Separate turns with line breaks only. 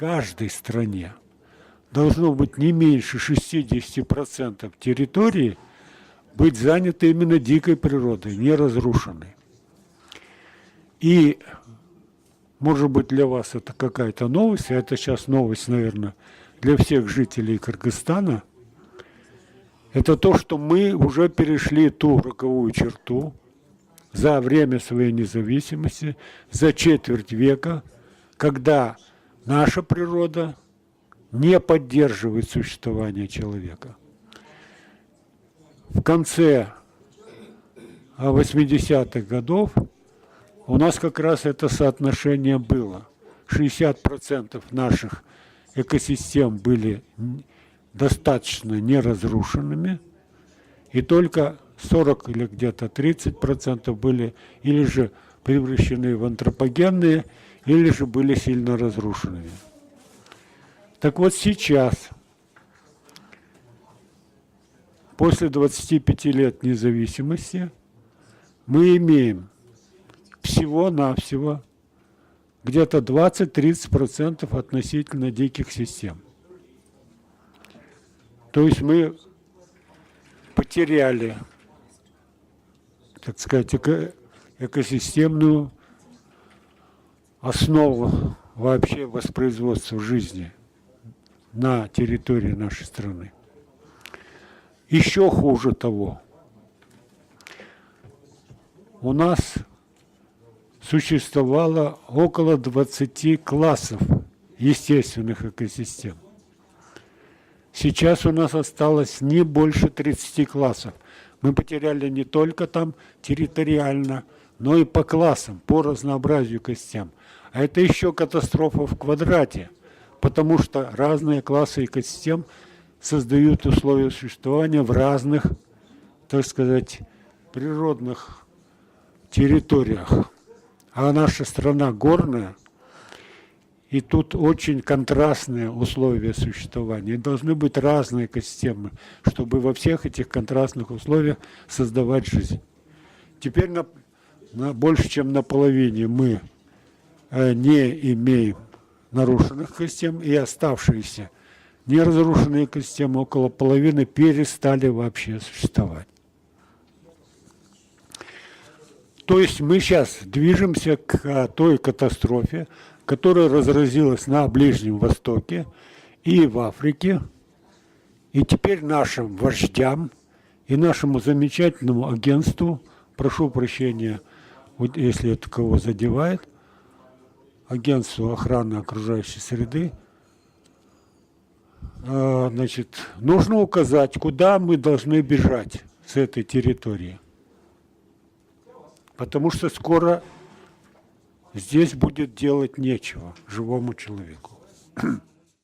каждой стране должно быть не меньше 60% территории быть заняты именно дикой природой, не разрушенной. И, может быть, для вас это какая-то новость, а это сейчас новость, наверное, для всех жителей Кыргызстана, это то, что мы уже перешли ту роковую черту за время своей независимости, за четверть века, когда наша природа не поддерживает существование человека. В конце 80-х годов у нас как раз это соотношение было. 60% наших экосистем были достаточно неразрушенными, и только 40 или где-то 30% были или же превращены в антропогенные, или же были сильно разрушенными. Так вот сейчас, после 25 лет независимости, мы имеем всего-навсего где-то 20-30% относительно диких систем. То есть мы потеряли, так сказать, экосистемную основу вообще воспроизводства жизни на территории нашей страны. Еще хуже того, у нас существовало около 20 классов естественных экосистем. Сейчас у нас осталось не больше 30 классов. Мы потеряли не только там территориально, но и по классам, по разнообразию экосистем. А это еще катастрофа в квадрате, потому что разные классы экосистем создают условия существования в разных, так сказать, природных территориях. А наша страна горная, и тут очень контрастные условия существования. И должны быть разные экосистемы, чтобы во всех этих контрастных условиях создавать жизнь. Теперь больше чем наполовине мы не имеем нарушенных экосистем, и оставшиеся неразрушенные экосистемы, около половины, перестали вообще существовать. То есть мы сейчас движемся к той катастрофе, которая разразилась на Ближнем Востоке и в Африке. И теперь нашим вождям и нашему замечательному агентству, прошу прощения, если это кого задевает, агентству охраны окружающей среды, значит, нужно указать, куда мы должны бежать с этой территории. Потому что скоро здесь будет делать нечего живому человеку.